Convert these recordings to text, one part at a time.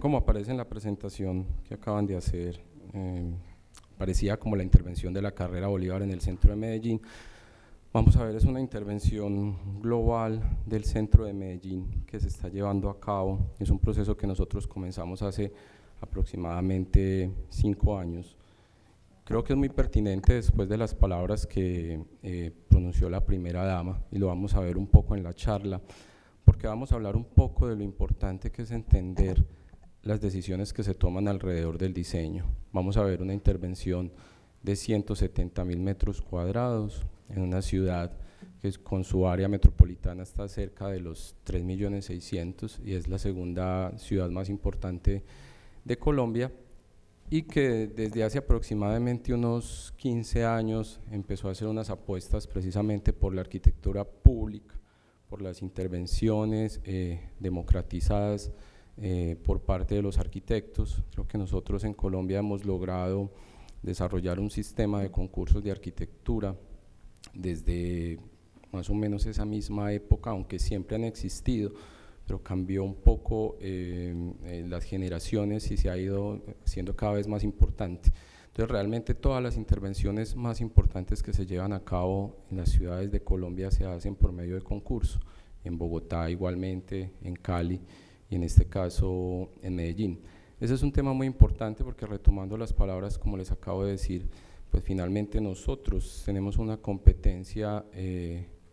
como aparece en la presentación que acaban de hacer, parecía como la intervención de la carrera Bolívar en el centro de Medellín. Vamos a ver, es una intervención global del centro de Medellín que se está llevando a cabo. Es un proceso que nosotros comenzamos hace aproximadamente 5 años. Creo que es muy pertinente después de las palabras que pronunció la primera dama, y lo vamos a ver un poco en la charla, porque vamos a hablar un poco de lo importante que es entender las decisiones que se toman alrededor del diseño. Vamos a ver una intervención de 170.000 metros cuadrados en una ciudad que con su área metropolitana está cerca de los 3.600.000 y es la segunda ciudad más importante de Colombia, y que desde hace aproximadamente unos 15 años empezó a hacer unas apuestas precisamente por la arquitectura pública, por las intervenciones democratizadas por parte de los arquitectos. Creo que nosotros en Colombia hemos logrado desarrollar un sistema de concursos de arquitectura desde más o menos esa misma época, aunque siempre han existido, pero cambió un poco las generaciones y se ha ido siendo cada vez más importante. Entonces realmente todas las intervenciones más importantes que se llevan a cabo en las ciudades de Colombia se hacen por medio de concurso, en Bogotá igualmente, en Cali y en este caso en Medellín. Ese es un tema muy importante porque, retomando las palabras como les acabo de decir, pues finalmente nosotros tenemos una competencia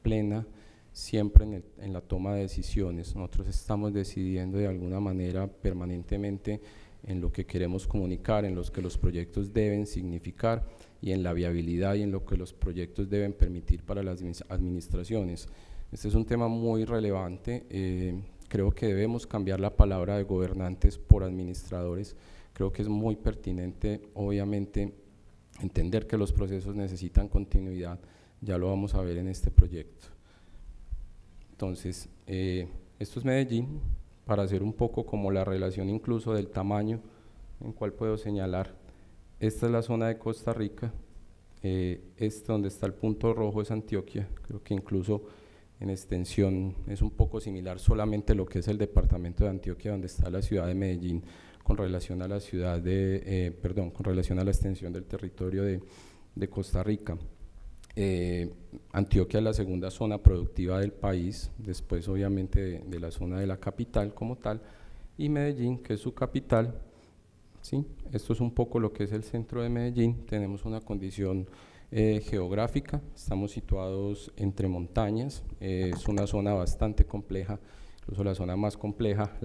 plena siempre en la toma de decisiones. Nosotros estamos decidiendo de alguna manera permanentemente en lo que queremos comunicar, en lo que los proyectos deben significar y en la viabilidad y en lo que los proyectos deben permitir para las administraciones. Este es un tema muy relevante. Creo que debemos cambiar la palabra de gobernantes por administradores. Creo que es muy pertinente, obviamente, entender que los procesos necesitan continuidad. Ya lo vamos a ver en este proyecto. Entonces, esto es Medellín, para hacer un poco como la relación incluso del tamaño en cual puedo señalar. Esta es la zona de Costa Rica, donde está el punto rojo es Antioquia. Creo que incluso en extensión es un poco similar, solamente lo que es el departamento de Antioquia, donde está la ciudad de Medellín, con relación a la ciudad de, con relación a la extensión del territorio de Costa Rica. Antioquia es la segunda zona productiva del país, después obviamente de la zona de la capital como tal, y Medellín, que es su capital. ¿Sí? Esto es un poco lo que es el centro de Medellín. Tenemos una condición geográfica, estamos situados entre montañas, es una zona bastante compleja, incluso la zona más compleja.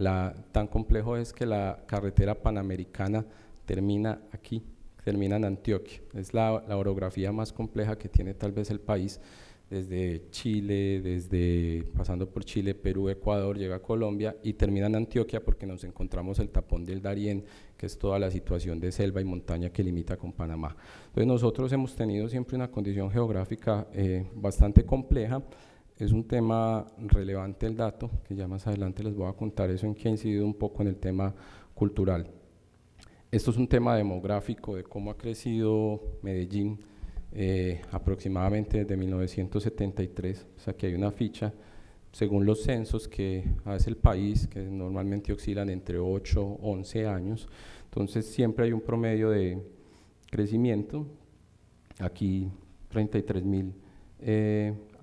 Tan complejo es que la carretera panamericana termina aquí, termina en Antioquia. Es la orografía más compleja que tiene tal vez el país, desde Chile, pasando por Chile, Perú, Ecuador, llega a Colombia y termina en Antioquia, porque nos encontramos el tapón del Darién, que es toda la situación de selva y montaña que limita con Panamá. Entonces nosotros hemos tenido siempre una condición geográfica bastante compleja. Es un tema relevante el dato, que ya más adelante les voy a contar eso, en que ha incidido un poco en el tema cultural. Esto es un tema demográfico de cómo ha crecido Medellín aproximadamente desde 1973. O sea, que hay una ficha, según los censos que hace el país, que normalmente oscilan entre 8 o 11 años. Entonces siempre hay un promedio de crecimiento. Aquí 33.000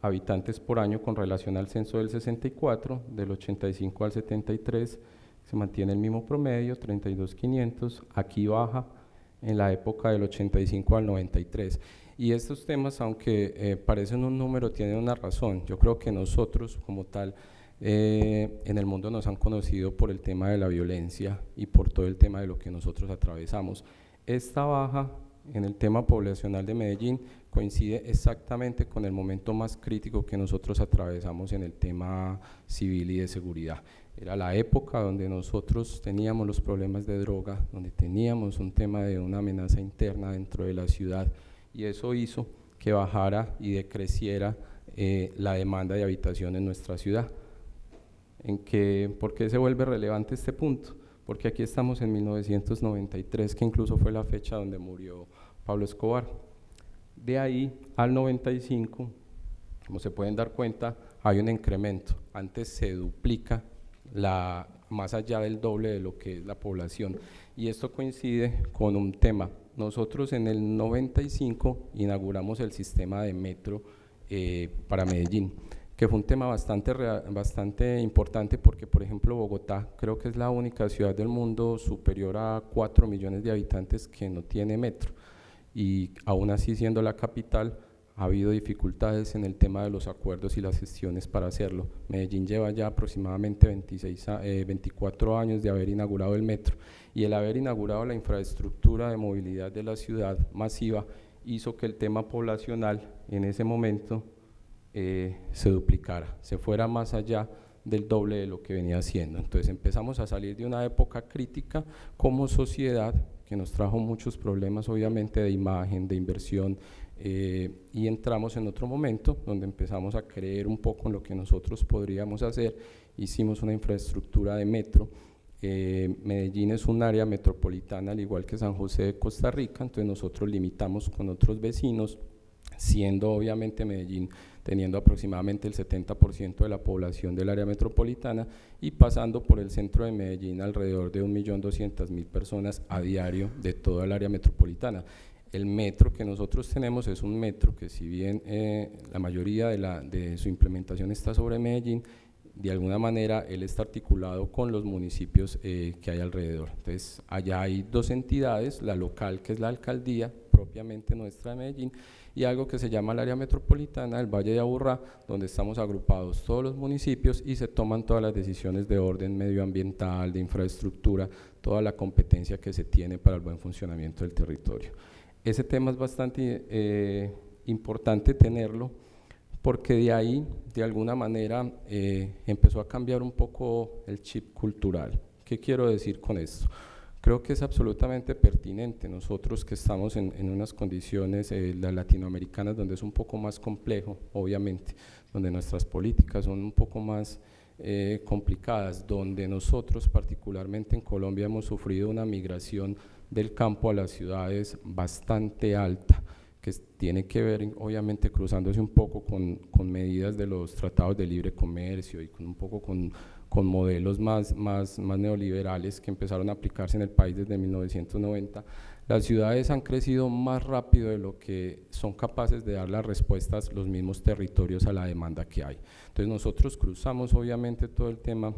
habitantes por año con relación al censo del 64, del 85 al 73, se mantiene el mismo promedio, 32.500, aquí baja en la época del 85 al 93. Y estos temas, aunque parecen un número, tienen una razón. Yo creo que nosotros como tal en el mundo nos han conocido por el tema de la violencia y por todo el tema de lo que nosotros atravesamos. Esta baja en el tema poblacional de Medellín coincide exactamente con el momento más crítico que nosotros atravesamos en el tema civil y de seguridad. Era la época donde nosotros teníamos los problemas de droga, donde teníamos un tema de una amenaza interna dentro de la ciudad, y eso hizo que bajara y decreciera la demanda de habitación en nuestra ciudad. ¿Por qué se vuelve relevante este punto? Porque aquí estamos en 1993, que incluso fue la fecha donde murió Pablo Escobar. De ahí al 95, como se pueden dar cuenta, hay un incremento. Antes se duplica la más allá del doble de lo que es la población. Y esto coincide con un tema. Nosotros en el 95 inauguramos el sistema de metro para Medellín, que fue un tema bastante importante porque, por ejemplo, Bogotá creo que es la única ciudad del mundo superior a 4 millones de habitantes que no tiene metro, y aún así, siendo la capital, ha habido dificultades en el tema de los acuerdos y las gestiones para hacerlo. Medellín lleva ya aproximadamente 24 años de haber inaugurado el metro, y el haber inaugurado la infraestructura de movilidad de la ciudad masiva hizo que el tema poblacional en ese momento se duplicara, se fuera más allá del doble de lo que venía haciendo. Entonces empezamos a salir de una época crítica como sociedad que nos trajo muchos problemas, obviamente, de imagen, de inversión, y entramos en otro momento donde empezamos a creer un poco en lo que nosotros podríamos hacer. Hicimos una infraestructura de metro. Medellín es un área metropolitana al igual que San José de Costa Rica, entonces nosotros limitamos con otros vecinos, siendo obviamente Medellín teniendo aproximadamente el 70% de la población del área metropolitana y pasando por el centro de Medellín alrededor de 1.200.000 personas a diario de toda el área metropolitana. El metro que nosotros tenemos es un metro que, si bien la mayoría de su implementación está sobre Medellín, de alguna manera él está articulado con los municipios que hay alrededor. Entonces allá hay dos entidades, la local, que es la alcaldía propiamente nuestra de Medellín, y algo que se llama el área metropolitana del Valle de Aburrá, donde estamos agrupados todos los municipios y se toman todas las decisiones de orden medioambiental, de infraestructura, toda la competencia que se tiene para el buen funcionamiento del territorio. Ese tema es bastante importante tenerlo, porque de ahí, de alguna manera, empezó a cambiar un poco el chip cultural. ¿Qué quiero decir con esto? Creo que es absolutamente pertinente. Nosotros que estamos en unas condiciones las latinoamericanas donde es un poco más complejo, obviamente, donde nuestras políticas son un poco más complicadas, donde nosotros particularmente en Colombia hemos sufrido una migración del campo a las ciudades bastante alta, que tiene que ver obviamente cruzándose un poco con medidas de los tratados de libre comercio y con un poco con modelos más neoliberales que empezaron a aplicarse en el país desde 1990. Las ciudades han crecido más rápido de lo que son capaces de dar las respuestas los mismos territorios a la demanda que hay. Entonces nosotros cruzamos obviamente todo el tema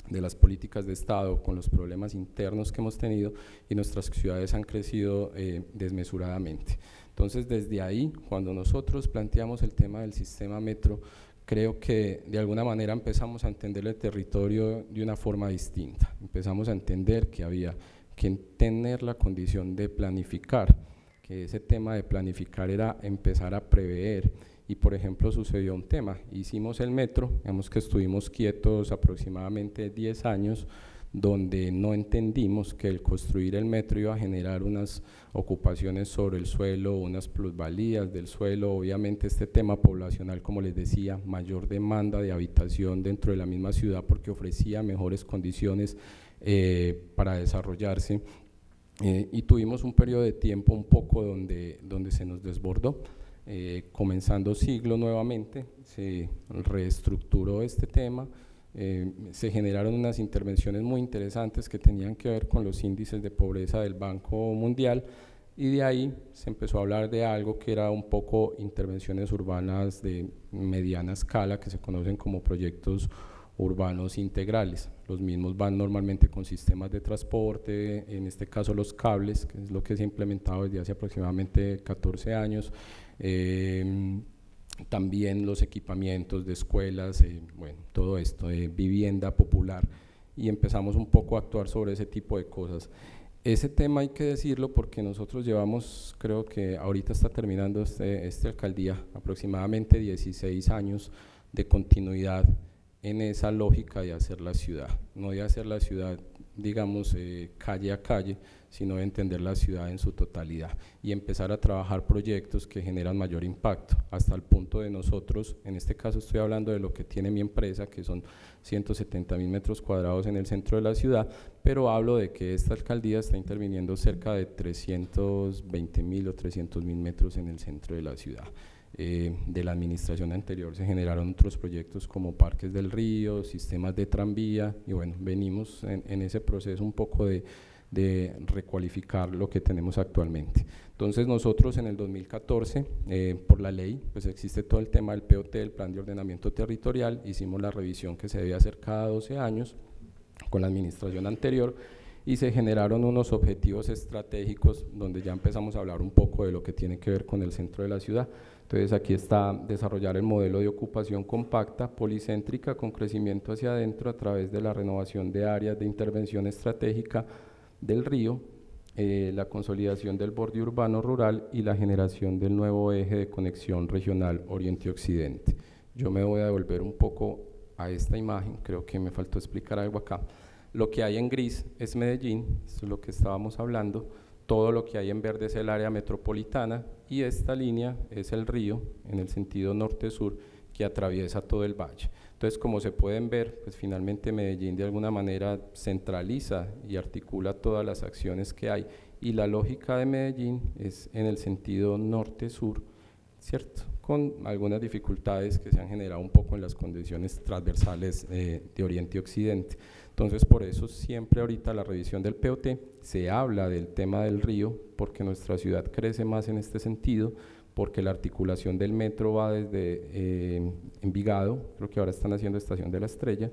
de las políticas de Estado con los problemas internos que hemos tenido, y nuestras ciudades han crecido desmesuradamente. Entonces desde ahí, cuando nosotros planteamos el tema del sistema metro, creo que de alguna manera empezamos a entender el territorio de una forma distinta. Empezamos a entender que había que tener la condición de planificar, que ese tema de planificar era empezar a prever. Y por ejemplo sucedió un tema, hicimos el metro, digamos que estuvimos quietos aproximadamente 10 años, donde no entendimos que el construir el metro iba a generar unas ocupaciones sobre el suelo, unas plusvalías del suelo, obviamente este tema poblacional, como les decía, mayor demanda de habitación dentro de la misma ciudad porque ofrecía mejores condiciones para desarrollarse, y tuvimos un periodo de tiempo un poco donde se nos desbordó. Comenzando siglo nuevamente, se reestructuró este tema, se generaron unas intervenciones muy interesantes que tenían que ver con los índices de pobreza del Banco Mundial, y de ahí se empezó a hablar de algo que era un poco intervenciones urbanas de mediana escala, que se conocen como proyectos urbanos integrales. Los mismos van normalmente con sistemas de transporte, en este caso los cables, que es lo que se ha implementado desde hace aproximadamente 14 años, también los equipamientos de escuelas, bueno, todo esto, vivienda popular, y empezamos un poco a actuar sobre ese tipo de cosas. Ese tema hay que decirlo porque nosotros llevamos, creo que ahorita está terminando esta alcaldía, aproximadamente 16 años de continuidad en esa lógica de hacer la ciudad, no de hacer la ciudad, digamos, calle a calle, sino de entender la ciudad en su totalidad y empezar a trabajar proyectos que generan mayor impacto, hasta el punto de nosotros, en este caso estoy hablando de lo que tiene mi empresa, que son 170.000 metros cuadrados en el centro de la ciudad, pero hablo de que esta alcaldía está interviniendo cerca de 320.000 o 300.000 metros en el centro de la ciudad. de la administración anterior se generaron otros proyectos como Parques del Río, sistemas de tranvía, y bueno, venimos en ese proceso un poco de recualificar lo que tenemos actualmente. Entonces nosotros en el 2014, por la ley, pues existe todo el tema del POT, el Plan de Ordenamiento Territorial, hicimos la revisión que se debía hacer cada 12 años con la administración anterior, y se generaron unos objetivos estratégicos donde ya empezamos a hablar un poco de lo que tiene que ver con el centro de la ciudad. Entonces aquí está desarrollar el modelo de ocupación compacta, policéntrica, con crecimiento hacia adentro a través de la renovación de áreas de intervención estratégica del río, la consolidación del borde urbano rural y la generación del nuevo eje de conexión regional Oriente-Occidente. Yo me voy a devolver un poco a esta imagen, creo que me faltó explicar algo acá. Lo que hay en gris es Medellín, esto es lo que estábamos hablando, todo lo que hay en verde es el área metropolitana, y esta línea es el río en el sentido norte-sur que atraviesa todo el valle. Entonces, como se pueden ver, pues finalmente Medellín de alguna manera centraliza y articula todas las acciones que hay, y la lógica de Medellín es en el sentido norte-sur, ¿cierto? Con algunas dificultades que se han generado un poco en las condiciones transversales de Oriente y Occidente. Entonces, por eso siempre ahorita la revisión del POT se habla del tema del río, porque nuestra ciudad crece más en este sentido, porque la articulación del metro va desde Envigado, creo que ahora están haciendo Estación de la Estrella,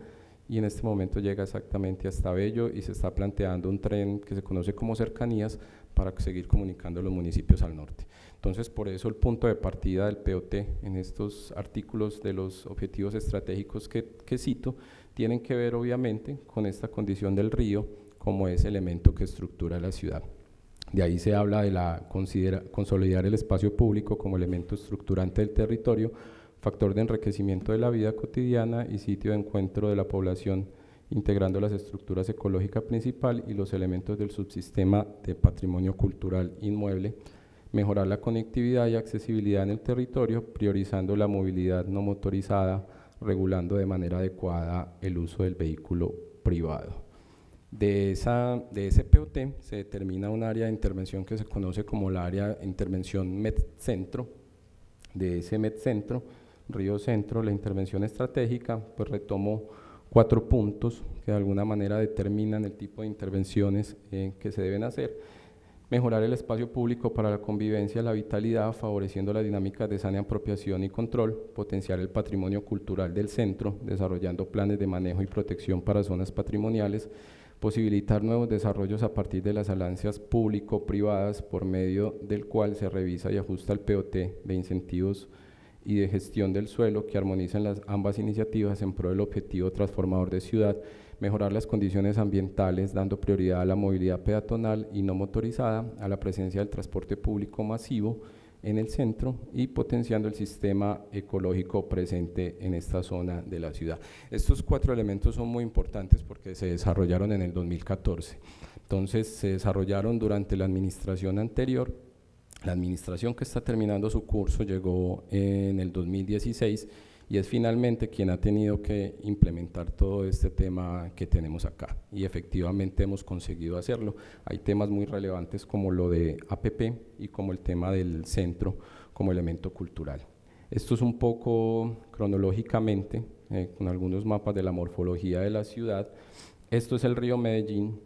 y en este momento llega exactamente hasta Bello, y se está planteando un tren que se conoce como Cercanías para seguir comunicando los municipios al norte. Entonces, por eso el punto de partida del POT en estos artículos de los objetivos estratégicos que cito, tienen que ver obviamente con esta condición del río como ese elemento que estructura la ciudad. De ahí se habla de consolidar el espacio público como elemento estructurante del territorio, factor de enriquecimiento de la vida cotidiana y sitio de encuentro de la población, integrando las estructuras ecológicas principal y los elementos del subsistema de patrimonio cultural inmueble, mejorar la conectividad y accesibilidad en el territorio, priorizando la movilidad no motorizada, regulando de manera adecuada el uso del vehículo privado. De ese POT se determina un área de intervención que se conoce como la área de intervención MED-Centro. De ese MED-Centro, Río Centro, la intervención estratégica, pues retomo 4 puntos que de alguna manera determinan el tipo de intervenciones que se deben hacer. Mejorar el espacio público para la convivencia, la vitalidad, favoreciendo las dinámicas de sana apropiación y control, potenciar el patrimonio cultural del centro, desarrollando planes de manejo y protección para zonas patrimoniales, posibilitar nuevos desarrollos a partir de las alianzas público-privadas por medio del cual se revisa y ajusta el POT de incentivos y de gestión del suelo que armonizan ambas iniciativas en pro del objetivo transformador de ciudad, mejorar las condiciones ambientales dando prioridad a la movilidad peatonal y no motorizada, a la presencia del transporte público masivo en el centro y potenciando el sistema ecológico presente en esta zona de la ciudad. Estos 4 elementos son muy importantes porque se desarrollaron en el 2014, entonces se desarrollaron durante la administración anterior. La administración que está terminando su curso llegó en el 2016 y es finalmente quien ha tenido que implementar todo este tema que tenemos acá, y efectivamente hemos conseguido hacerlo. Hay temas muy relevantes como lo de APP y como el tema del centro como elemento cultural. Esto es un poco cronológicamente, con algunos mapas de la morfología de la ciudad. Esto es el río Medellín,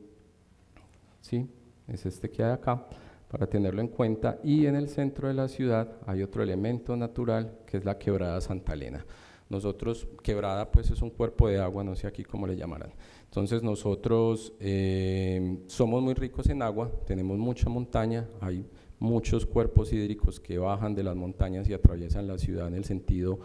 ¿sí? Es este que hay acá, para tenerlo en cuenta, y en el centro de la ciudad hay otro elemento natural que es la quebrada Santa Elena. Nosotros, quebrada pues es un cuerpo de agua, no sé aquí cómo le llamarán. Entonces nosotros somos muy ricos en agua, tenemos mucha montaña, hay muchos cuerpos hídricos que bajan de las montañas y atraviesan la ciudad en el sentido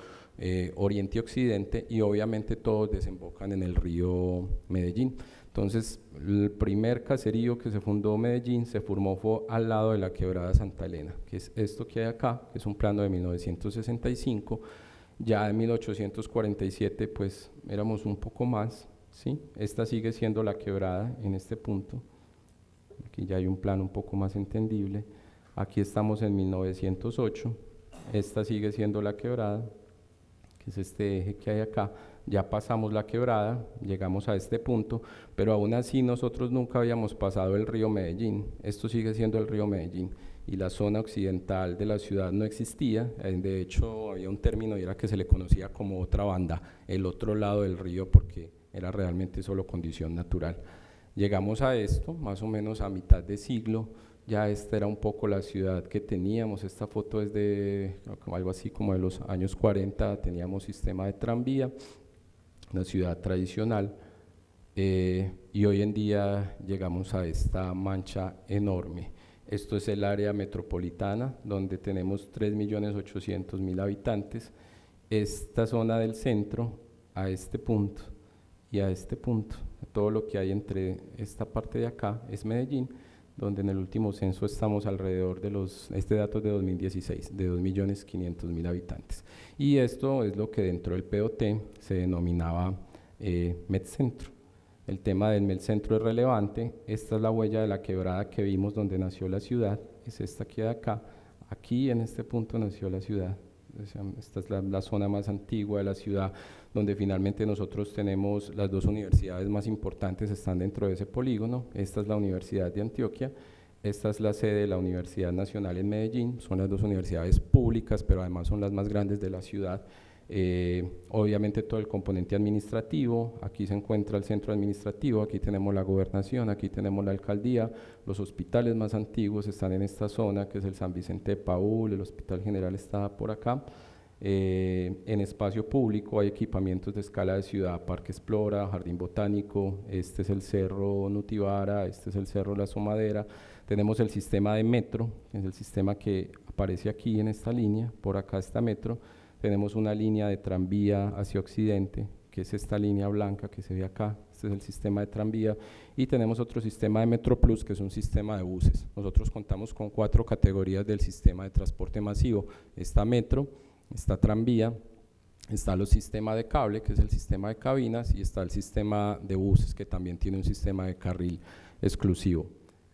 oriente y occidente, y obviamente todos desembocan en el río Medellín. Entonces, el primer caserío que se fundó Medellín se formó fue al lado de la quebrada Santa Elena, que es esto que hay acá, que es un plano de 1965. Ya en 1847 pues éramos un poco más, ¿sí? Esta sigue siendo la quebrada en este punto, aquí ya hay un plano un poco más entendible. Aquí estamos en 1908, esta sigue siendo la quebrada, que es este eje que hay acá. Ya pasamos la quebrada, llegamos a este punto, pero aún así nosotros nunca habíamos pasado el río Medellín. Esto sigue siendo el río Medellín, y la zona occidental de la ciudad no existía. De hecho había un término y era que se le conocía como otra banda, el otro lado del río, porque era realmente solo condición natural. Llegamos a esto más o menos a mitad de siglo. Ya esta era un poco la ciudad que teníamos. Esta foto es de algo así como de los años 40, teníamos sistema de tranvía, una ciudad tradicional, y hoy en día llegamos a esta mancha enorme. Esto es el área metropolitana, donde tenemos 3.800.000 habitantes. Esta zona del centro, a este punto y a este punto, todo lo que hay entre esta parte de acá es Medellín, donde en el último censo estamos alrededor de este dato es de 2016, de 2.500.000 habitantes. Y esto es lo que dentro del POT se denominaba Medcentro. El tema del Medcentro es relevante. Esta es la huella de la quebrada que vimos donde nació la ciudad, es esta aquí de acá. Aquí en este punto nació la ciudad. Esta es la zona más antigua de la ciudad, donde finalmente nosotros tenemos las dos universidades más importantes, están dentro de ese polígono. Esta es la Universidad de Antioquia, esta es la sede de la Universidad Nacional en Medellín. Son las dos universidades públicas, pero además son las más grandes de la ciudad. Obviamente todo el componente administrativo, aquí se encuentra el centro administrativo, aquí tenemos la gobernación, aquí tenemos la alcaldía. Los hospitales más antiguos están en esta zona, que es el San Vicente de Paúl, el Hospital General está por acá. En espacio público hay equipamientos de escala de ciudad, Parque Explora, Jardín Botánico, este es el Cerro Nutibara, este es el Cerro La Somadera. Tenemos el sistema de metro, que es el sistema que aparece aquí en esta línea, por acá está metro. Tenemos una línea de tranvía hacia occidente, que es esta línea blanca que se ve acá, este es el sistema de tranvía, y tenemos otro sistema de Metro Plus, que es un sistema de buses. Nosotros contamos con 4 categorías del sistema de transporte masivo: está metro, está tranvía, está el sistema de cable, que es el sistema de cabinas, y está el sistema de buses, que también tiene un sistema de carril exclusivo.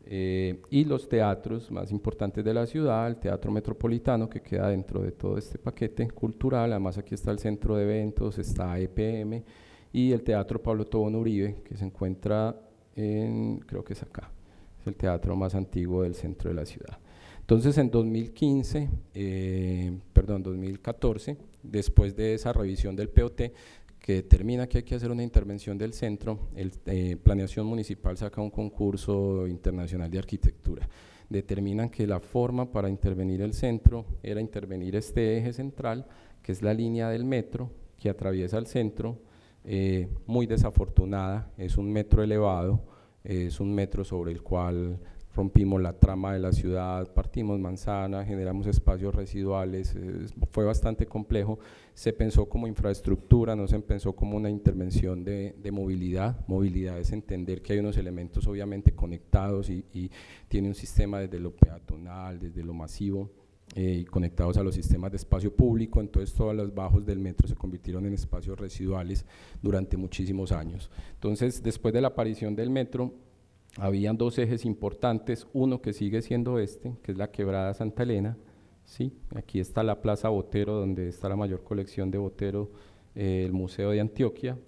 Y los teatros más importantes de la ciudad, el Teatro Metropolitano, que queda dentro de todo este paquete cultural. Además aquí está el centro de eventos, está EPM, y el Teatro Pablo Tobón Uribe, que se encuentra creo que es acá, es el teatro más antiguo del centro de la ciudad. Entonces en 2014, después de esa revisión del POT, que determina que hay que hacer una intervención del centro, Planeación Municipal saca un concurso internacional de arquitectura. Determinan que la forma para intervenir el centro era intervenir este eje central, que es la línea del metro que atraviesa el centro, muy desafortunada, es un metro elevado, es un metro sobre el cual rompimos la trama de la ciudad, partimos manzana, generamos espacios residuales, fue bastante complejo. Se pensó como infraestructura, no se pensó como una intervención de movilidad. Movilidad es entender que hay unos elementos obviamente conectados y tiene un sistema desde lo peatonal, desde lo masivo, y conectados a los sistemas de espacio público. Entonces todos los bajos del metro se convirtieron en espacios residuales durante muchísimos años. Entonces, después de la aparición del metro, habían 2 ejes importantes, uno que sigue siendo que es la Quebrada Santa Elena, ¿sí? Aquí está la Plaza Botero, donde está la mayor colección de Botero, el Museo de Antioquia,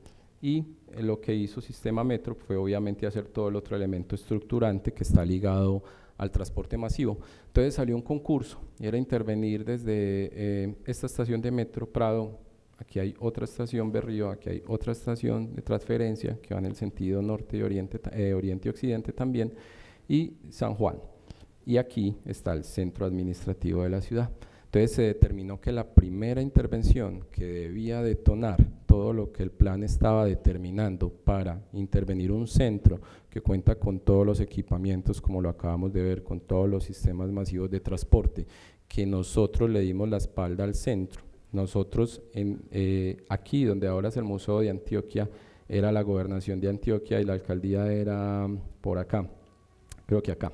y lo que hizo Sistema Metro fue obviamente hacer todo el otro elemento estructurante que está ligado al transporte masivo. Entonces salió un concurso, era intervenir desde esta estación de Metro Prado. Aquí hay otra estación Berrío, aquí hay otra estación de transferencia que va en el sentido norte y oriente y occidente también, y San Juan. Y aquí está el centro administrativo de la ciudad. Entonces se determinó que la primera intervención que debía detonar todo lo que el plan estaba determinando para intervenir un centro que cuenta con todos los equipamientos, como lo acabamos de ver, con todos los sistemas masivos de transporte, que nosotros le dimos la espalda al centro. Nosotros aquí donde ahora es el Museo de Antioquia, era la gobernación de Antioquia y la alcaldía era por acá, creo que acá.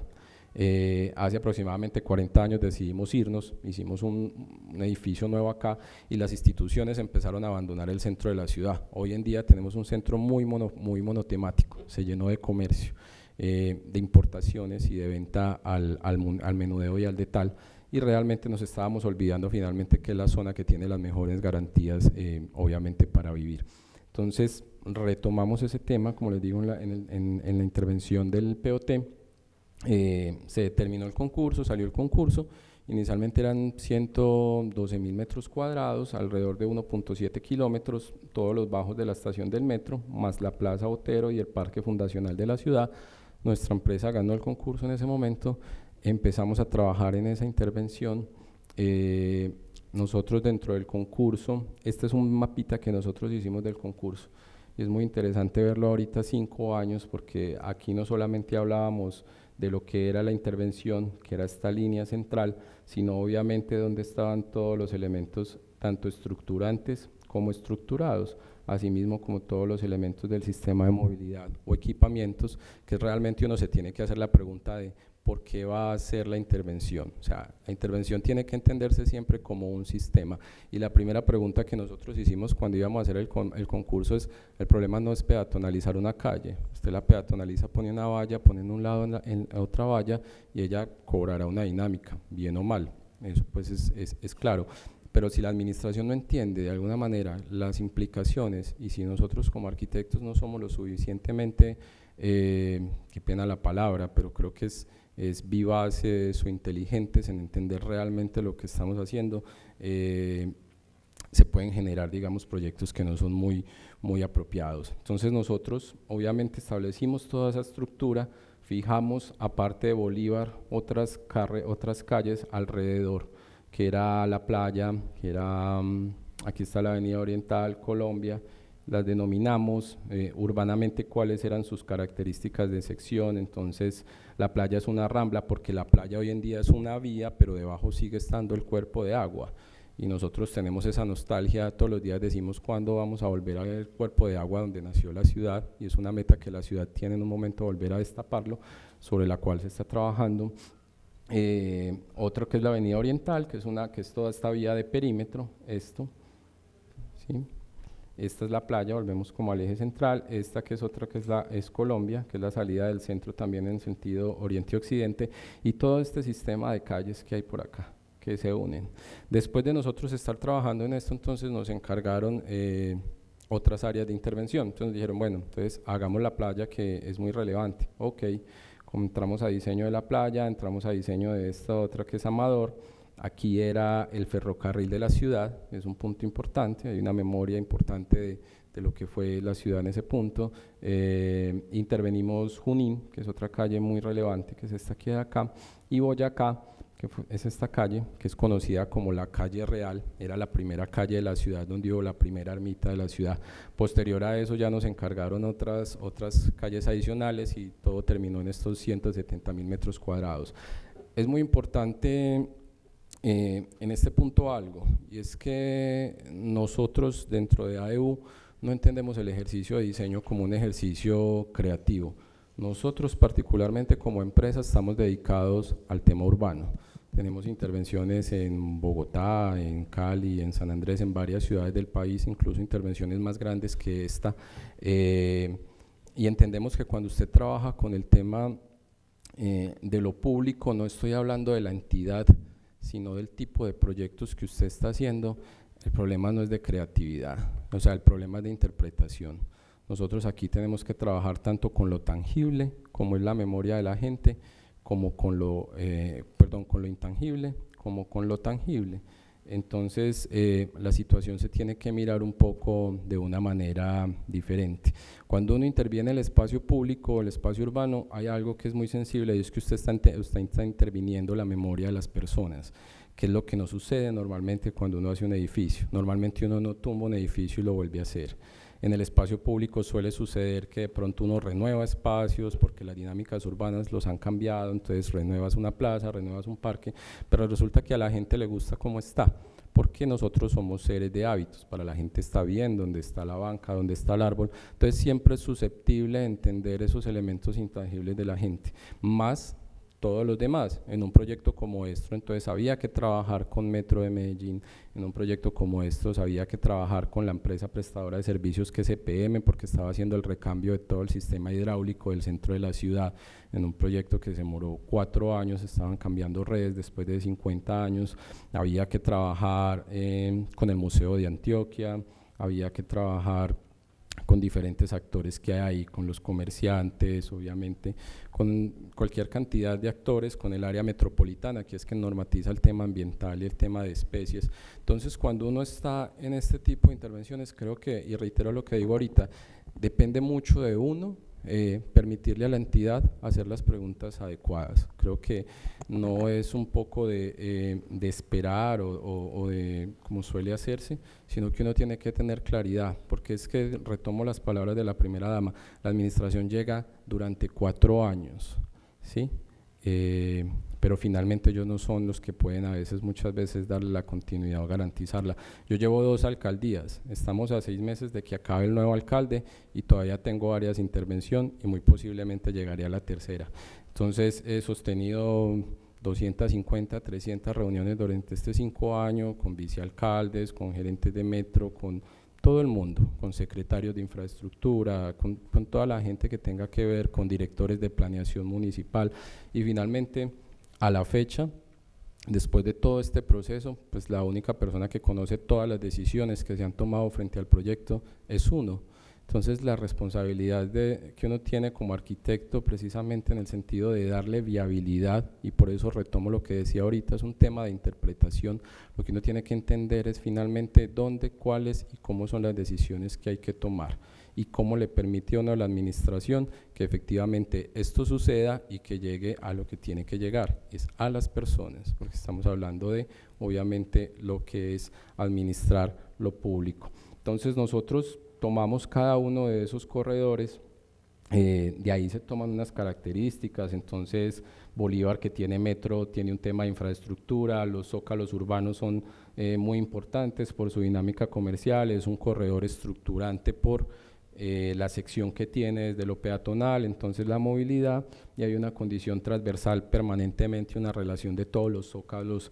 Hace aproximadamente 40 años decidimos irnos, hicimos un edificio nuevo acá y las instituciones empezaron a abandonar el centro de la ciudad. Hoy en día tenemos un centro muy monotemático, se llenó de comercio, de importaciones y de venta al menudeo y al detal, y realmente nos estábamos olvidando finalmente que es la zona que tiene las mejores garantías obviamente para vivir. Entonces retomamos ese tema, como les digo, en la intervención del POT, Se determinó el concurso, salió el concurso. Inicialmente eran 112.000 metros cuadrados, alrededor de 1.7 kilómetros, todos los bajos de la estación del metro, más la Plaza Botero y el Parque Fundacional de la ciudad. Nuestra empresa ganó el concurso en ese momento, empezamos a trabajar en esa intervención. Nosotros dentro del concurso, este es un mapita que nosotros hicimos del concurso, y es muy interesante verlo ahorita 5 años, porque aquí no solamente hablábamos de lo que era la intervención, que era esta línea central, sino obviamente donde estaban todos los elementos, tanto estructurantes como estructurados, asimismo como todos los elementos del sistema de movilidad o equipamientos, que realmente uno se tiene que hacer la pregunta de ¿por qué va a hacer la intervención? O sea, la intervención tiene que entenderse siempre como un sistema, y la primera pregunta que nosotros hicimos cuando íbamos a hacer el concurso es: el problema no es peatonalizar una calle, usted la peatonaliza, pone una valla, pone en un lado en otra valla, y ella cobrará una dinámica, bien o mal, eso pues es claro. Pero si la administración no entiende de alguna manera las implicaciones, y si nosotros como arquitectos no somos lo suficientemente, qué pena la palabra, pero creo que es vivaces o inteligentes en entender realmente lo que estamos haciendo, se pueden generar, digamos, proyectos que no son muy apropiados. Entonces nosotros obviamente establecimos toda esa estructura, fijamos, aparte de Bolívar, otras calles alrededor, que era la playa, que era, aquí está la Avenida Oriental, Colombia, las denominamos urbanamente cuáles eran sus características de sección. Entonces la playa es una rambla porque la playa hoy en día es una vía, pero debajo sigue estando el cuerpo de agua, y nosotros tenemos esa nostalgia, todos los días decimos cuándo vamos a volver a ver el cuerpo de agua donde nació la ciudad, y es una meta que la ciudad tiene en un momento, volver a destaparlo, sobre la cual se está trabajando. Otro que es la Avenida Oriental, que es toda esta vía de perímetro, esto, ¿sí? Esta es la playa, volvemos como al eje central. Esta que es otra, que es Colombia, que es la salida del centro también en sentido oriente-occidente, y todo este sistema de calles que hay por acá, que se unen. Después de nosotros estar trabajando en esto, entonces nos encargaron otras áreas de intervención. Entonces dijeron, bueno, entonces hagamos la playa, que es muy relevante. Ok, entramos a diseño de la playa, entramos a diseño de esta otra que es Amador. Aquí era el ferrocarril de la ciudad, es un punto importante, hay una memoria importante de lo que fue la ciudad en ese punto. Intervenimos Junín, que es otra calle muy relevante, que es esta que de acá, y Boyacá, que es esta calle, que es conocida como la calle Real, era la primera calle de la ciudad donde hubo la primera ermita de la ciudad. Posterior a eso ya nos encargaron otras calles adicionales, y todo terminó en estos 170.000 metros cuadrados. Es muy importante en este punto algo, y es que nosotros dentro de AEU no entendemos el ejercicio de diseño como un ejercicio creativo. Nosotros particularmente como empresa estamos dedicados al tema urbano. Tenemos intervenciones en Bogotá, en Cali, en San Andrés, en varias ciudades del país, incluso intervenciones más grandes que esta, y entendemos que cuando usted trabaja con el tema de lo público, no estoy hablando de la entidad, sino del tipo de proyectos que usted está haciendo. El problema no es de creatividad, o sea, el problema es de interpretación. Nosotros aquí tenemos que trabajar tanto con lo tangible, como es la memoria de la gente, como con lo intangible, como con lo tangible. Entonces la situación se tiene que mirar un poco de una manera diferente. Cuando uno interviene en el espacio público o el espacio urbano, hay algo que es muy sensible, y es que usted está interviniendo la memoria de las personas, que es lo que no sucede normalmente cuando uno hace un edificio. Normalmente uno no tumba un edificio y lo vuelve a hacer. En el espacio público suele suceder que de pronto uno renueva espacios porque las dinámicas urbanas los han cambiado, entonces renuevas una plaza, renuevas un parque, pero resulta que a la gente le gusta cómo está, porque nosotros somos seres de hábitos. Para la gente está bien donde está la banca, donde está el árbol, entonces siempre es susceptible de entender esos elementos intangibles de la gente, más todos los demás. En un proyecto como esto, entonces había que trabajar con Metro de Medellín, en un proyecto como estos había que trabajar con la empresa prestadora de servicios que es EPM, porque estaba haciendo el recambio de todo el sistema hidráulico del centro de la ciudad. En un proyecto que se demoró 4 años, estaban cambiando redes después de 50 años. Había que trabajar con el Museo de Antioquia, había que trabajar con diferentes actores que hay ahí, con los comerciantes, obviamente, con cualquier cantidad de actores, con el área metropolitana, que es quien normatiza el tema ambiental y el tema de especies. Entonces, cuando uno está en este tipo de intervenciones, creo que, y reitero lo que digo ahorita, depende mucho de uno, permitirle a la entidad hacer las preguntas adecuadas. Creo que no es un poco de esperar o de como suele hacerse, sino que uno tiene que tener claridad, porque es que, retomo las palabras de la primera dama, la administración llega durante 4 años, ¿sí? Pero finalmente ellos no son los que pueden muchas veces darle la continuidad o garantizarla. Yo llevo 2 alcaldías, estamos a 6 meses de que acabe el nuevo alcalde y todavía tengo áreas de intervención y muy posiblemente llegaría a la tercera. Entonces he sostenido 250, 300 reuniones durante este 5 años con vicealcaldes, con gerentes de metro, con todo el mundo, con secretarios de infraestructura, con toda la gente que tenga que ver, con directores de planeación municipal, y finalmente, a la fecha, después de todo este proceso, pues la única persona que conoce todas las decisiones que se han tomado frente al proyecto es uno. Entonces, la responsabilidad que uno tiene como arquitecto, precisamente en el sentido de darle viabilidad, y por eso retomo lo que decía ahorita, es un tema de interpretación. Lo que uno tiene que entender es finalmente dónde, cuáles y cómo son las decisiones que hay que tomar, y cómo le permite a uno a la administración que efectivamente esto suceda y que llegue a lo que tiene que llegar, es a las personas, porque estamos hablando de, obviamente, lo que es administrar lo público. Entonces, nosotros tomamos cada uno de esos corredores, de ahí se toman unas características. Entonces, Bolívar, que tiene metro, tiene un tema de infraestructura, los zócalos urbanos son muy importantes por su dinámica comercial, es un corredor estructurante por la sección que tiene desde lo peatonal, entonces la movilidad, y hay una condición transversal permanentemente, una relación de todos los zócalos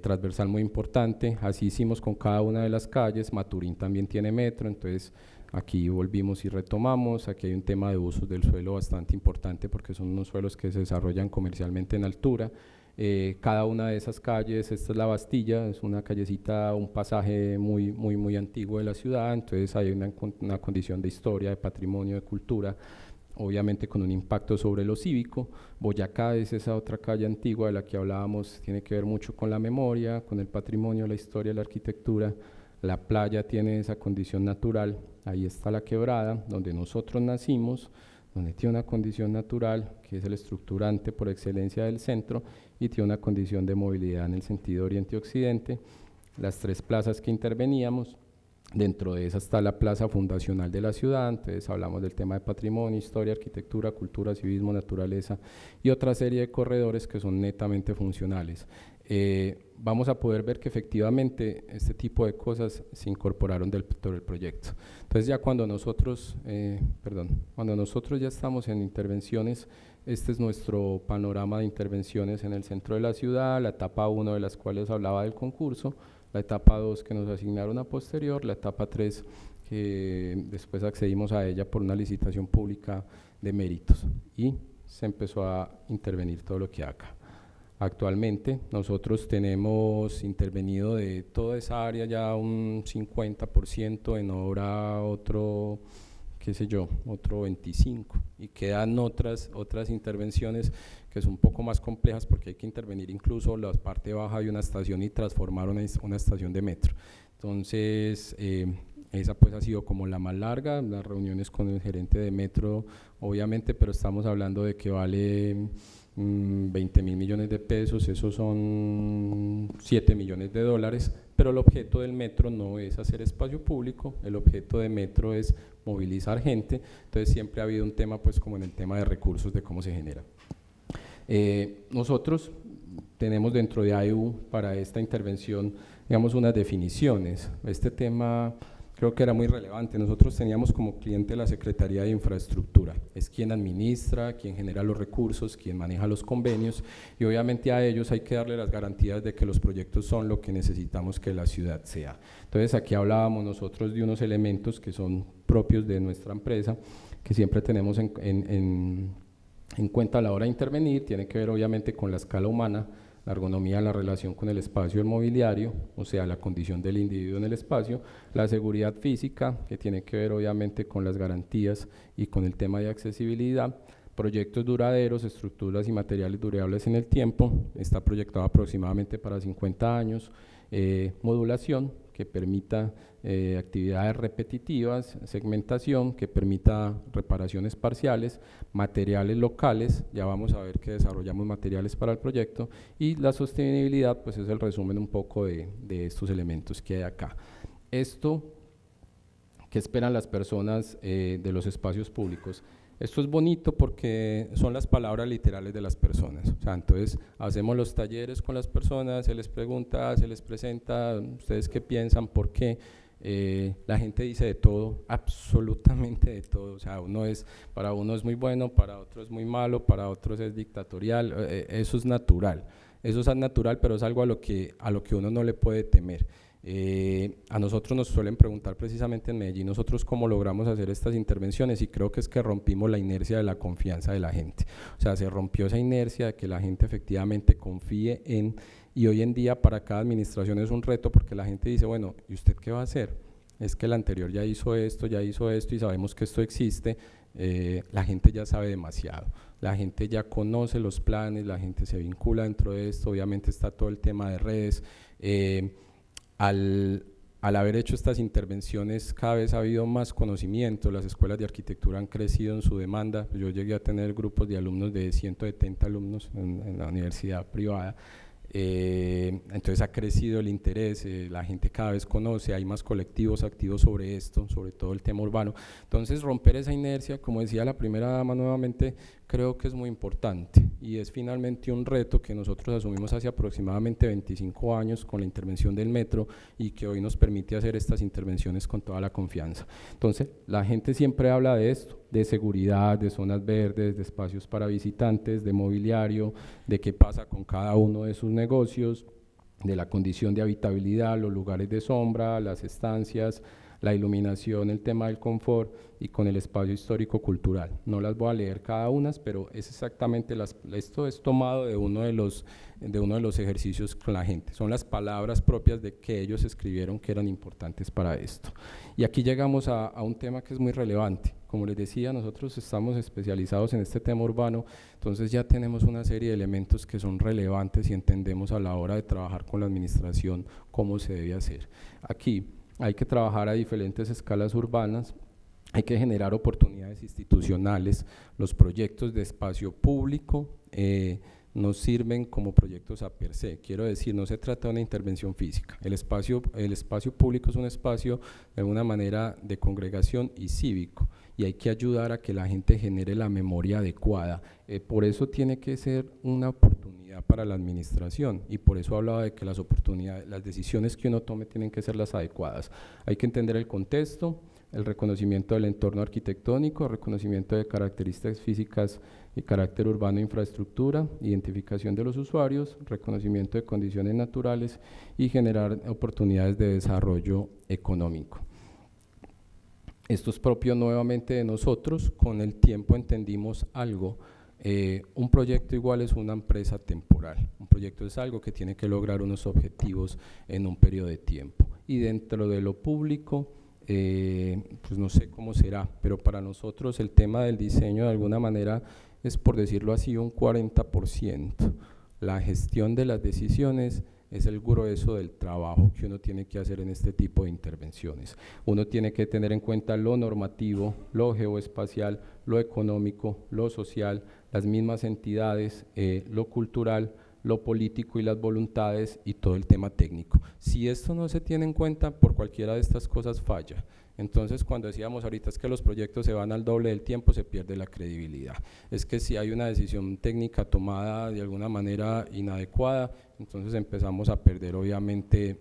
transversal muy importante. Así hicimos con cada una de las calles. Maturín también tiene metro, entonces aquí volvimos y retomamos. Aquí hay un tema de usos del suelo bastante importante, porque son unos suelos que se desarrollan comercialmente en altura. Cada una de esas calles, esta es la Bastilla, es una callecita, un pasaje muy antiguo de la ciudad, entonces hay una condición de historia, de patrimonio, de cultura, obviamente con un impacto sobre lo cívico. Boyacá es esa otra calle antigua de la que hablábamos, tiene que ver mucho con la memoria, con el patrimonio, la historia, la arquitectura. La playa tiene esa condición natural, ahí está la Quebrada, donde nosotros nacimos, donde tiene una condición natural, que es el estructurante por excelencia del centro, y tiene una condición de movilidad en el sentido oriente-occidente. Las 3 plazas que interveníamos, dentro de esa está la plaza fundacional de la ciudad, entonces hablamos del tema de patrimonio, historia, arquitectura, cultura, civismo, naturaleza, y otra serie de corredores que son netamente funcionales. Vamos a poder ver que efectivamente este tipo de cosas se incorporaron dentro del proyecto. Entonces, ya cuando nosotros ya estamos en intervenciones, este es nuestro panorama de intervenciones en el centro de la ciudad, la etapa 1 de las cuales hablaba del concurso, la etapa 2 que nos asignaron a posterior, la etapa 3 que después accedimos a ella por una licitación pública de méritos, y se empezó a intervenir todo lo que acá. Actualmente nosotros tenemos intervenido de toda esa área ya un 50%, en obra otro, qué sé yo, otro 25%, y quedan otras intervenciones que son un poco más complejas, porque hay que intervenir incluso la parte baja de una estación y transformar una estación de metro. Entonces, esa pues ha sido como la más larga, las reuniones con el gerente de metro, obviamente, pero estamos hablando de que vale 20.000 millones de pesos, esos son 7 millones de dólares, pero el objeto del metro no es hacer espacio público, el objeto de metro es movilizar gente. Entonces siempre ha habido un tema, pues como en el tema de recursos, de cómo se genera. Nosotros tenemos dentro de AEU para esta intervención, digamos, unas definiciones. Este tema creo que era muy relevante. Nosotros teníamos como cliente la Secretaría de Infraestructura, es quien administra, quien genera los recursos, quien maneja los convenios, y obviamente a ellos hay que darle las garantías de que los proyectos son lo que necesitamos que la ciudad sea. Entonces, aquí hablábamos nosotros de unos elementos que son propios de nuestra empresa, que siempre tenemos en cuenta a la hora de intervenir. Tiene que ver obviamente con la escala humana. la ergonomía en la relación con el espacio y el mobiliario, o sea, la condición del individuo en el espacio, la seguridad física, que tiene que ver obviamente con las garantías y con el tema de accesibilidad, proyectos duraderos, estructuras y materiales durables en el tiempo, está proyectado aproximadamente para 50 años, modulación, que permita actividades repetitivas, segmentación, que permita reparaciones parciales, materiales locales, ya vamos a ver que desarrollamos materiales para el proyecto, y la sostenibilidad, pues es el resumen un poco de estos elementos que hay acá. Esto, ¿qué esperan las personas de los espacios públicos? Esto es bonito porque son las palabras literales de las personas, o sea, entonces hacemos los talleres con las personas, se les pregunta, se les presenta, ustedes qué piensan, por qué, la gente dice de todo, absolutamente de todo, o sea, para uno es muy bueno, para otro es muy malo, para otros es dictatorial, eso es natural, pero es algo a lo que uno no le puede temer. A nosotros nos suelen preguntar precisamente en Medellín, nosotros cómo logramos hacer estas intervenciones, y creo que es que rompimos la inercia de la confianza de la gente, o sea, se rompió esa inercia de que la gente efectivamente confíe en, y hoy en día para cada administración es un reto porque la gente dice, bueno, ¿y usted qué va a hacer? Es que el anterior ya hizo esto y sabemos que esto existe. La gente ya sabe demasiado, la gente ya conoce los planes, la gente se vincula dentro de esto, obviamente está todo el tema de redes. Al haber hecho estas intervenciones cada vez ha habido más conocimiento, las escuelas de arquitectura han crecido en su demanda, yo llegué a tener grupos de alumnos de 170 alumnos en la universidad privada, entonces ha crecido el interés, la gente cada vez conoce, hay más colectivos activos sobre esto, sobre todo el tema urbano, entonces romper esa inercia, como decía la primera dama nuevamente, creo que es muy importante y es finalmente un reto que nosotros asumimos hace aproximadamente 25 años con la intervención del metro y que hoy nos permite hacer estas intervenciones con toda la confianza. Entonces la gente siempre habla de esto, de seguridad, de zonas verdes, de espacios para visitantes, de mobiliario, de qué pasa con cada uno de sus negocios, de la condición de habitabilidad, los lugares de sombra, las estancias, la iluminación, el tema del confort y con el espacio histórico cultural. No las voy a leer cada una, pero es exactamente, esto es tomado de uno de los ejercicios con la gente, son las palabras propias de que ellos escribieron que eran importantes para esto. Y aquí llegamos a un tema que es muy relevante. Como les decía, nosotros estamos especializados en este tema urbano, entonces ya tenemos una serie de elementos que son relevantes y entendemos a la hora de trabajar con la administración cómo se debe hacer. Aquí hay que trabajar a diferentes escalas urbanas, hay que generar oportunidades institucionales, los proyectos de espacio público nos sirven como proyectos a per se, quiero decir, no se trata de una intervención física, el espacio público es un espacio de alguna manera de congregación y cívico, y hay que ayudar a que la gente genere la memoria adecuada, por eso tiene que ser una oportunidad para la administración, y por eso hablaba de que las oportunidades, las decisiones que uno tome tienen que ser las adecuadas, hay que entender el contexto, el reconocimiento del entorno arquitectónico, reconocimiento de características físicas y carácter urbano e infraestructura, identificación de los usuarios, reconocimiento de condiciones naturales y generar oportunidades de desarrollo económico. Esto es propio nuevamente de nosotros, con el tiempo entendimos algo, un proyecto igual es una empresa temporal, un proyecto es algo que tiene que lograr unos objetivos en un periodo de tiempo y dentro de lo público, pues no sé cómo será, pero para nosotros el tema del diseño de alguna manera es, por decirlo así, un 40%, la gestión de las decisiones es el grueso del trabajo que uno tiene que hacer en este tipo de intervenciones. Uno tiene que tener en cuenta lo normativo, lo geoespacial, lo económico, lo social, las mismas entidades, lo cultural, lo político y las voluntades y todo el tema técnico. Si esto no se tiene en cuenta, por cualquiera de estas cosas falla. Entonces, cuando decíamos ahorita es que los proyectos se van al doble del tiempo, se pierde la credibilidad. Es que si hay una decisión técnica tomada de alguna manera inadecuada, entonces empezamos a perder obviamente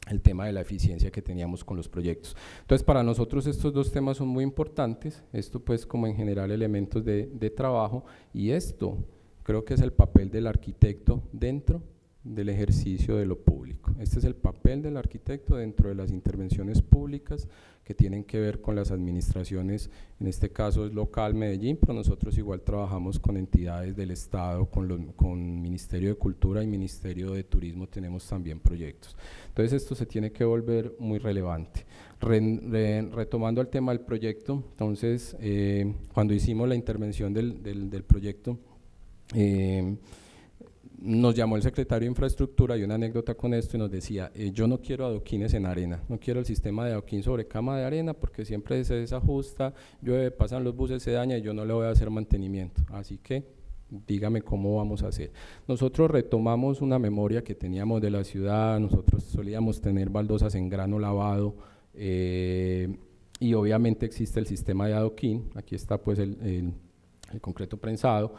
el tema de la eficiencia que teníamos con los proyectos. Entonces, para nosotros estos dos temas son muy importantes, esto pues como en general elementos de trabajo, y esto creo que es el papel del arquitecto dentro del ejercicio de lo público. Este es el papel del arquitecto dentro de las intervenciones públicas que tienen que ver con las administraciones, en este caso es local Medellín, pero nosotros igual trabajamos con entidades del Estado, con Ministerio de Cultura y Ministerio de Turismo tenemos también proyectos. Entonces esto se tiene que volver muy relevante. Retomando el tema del proyecto, entonces cuando hicimos la intervención del proyecto, nos llamó el secretario de Infraestructura, y una anécdota con esto, y nos decía, yo no quiero adoquines en arena, no quiero el sistema de adoquín sobre cama de arena porque siempre se desajusta, llueve, pasan los buses, se daña y yo no le voy a hacer mantenimiento, así que dígame cómo vamos a hacer. Nosotros retomamos una memoria que teníamos de la ciudad, nosotros solíamos tener baldosas en grano lavado, y obviamente existe el sistema de adoquín, aquí está pues el concreto prensado,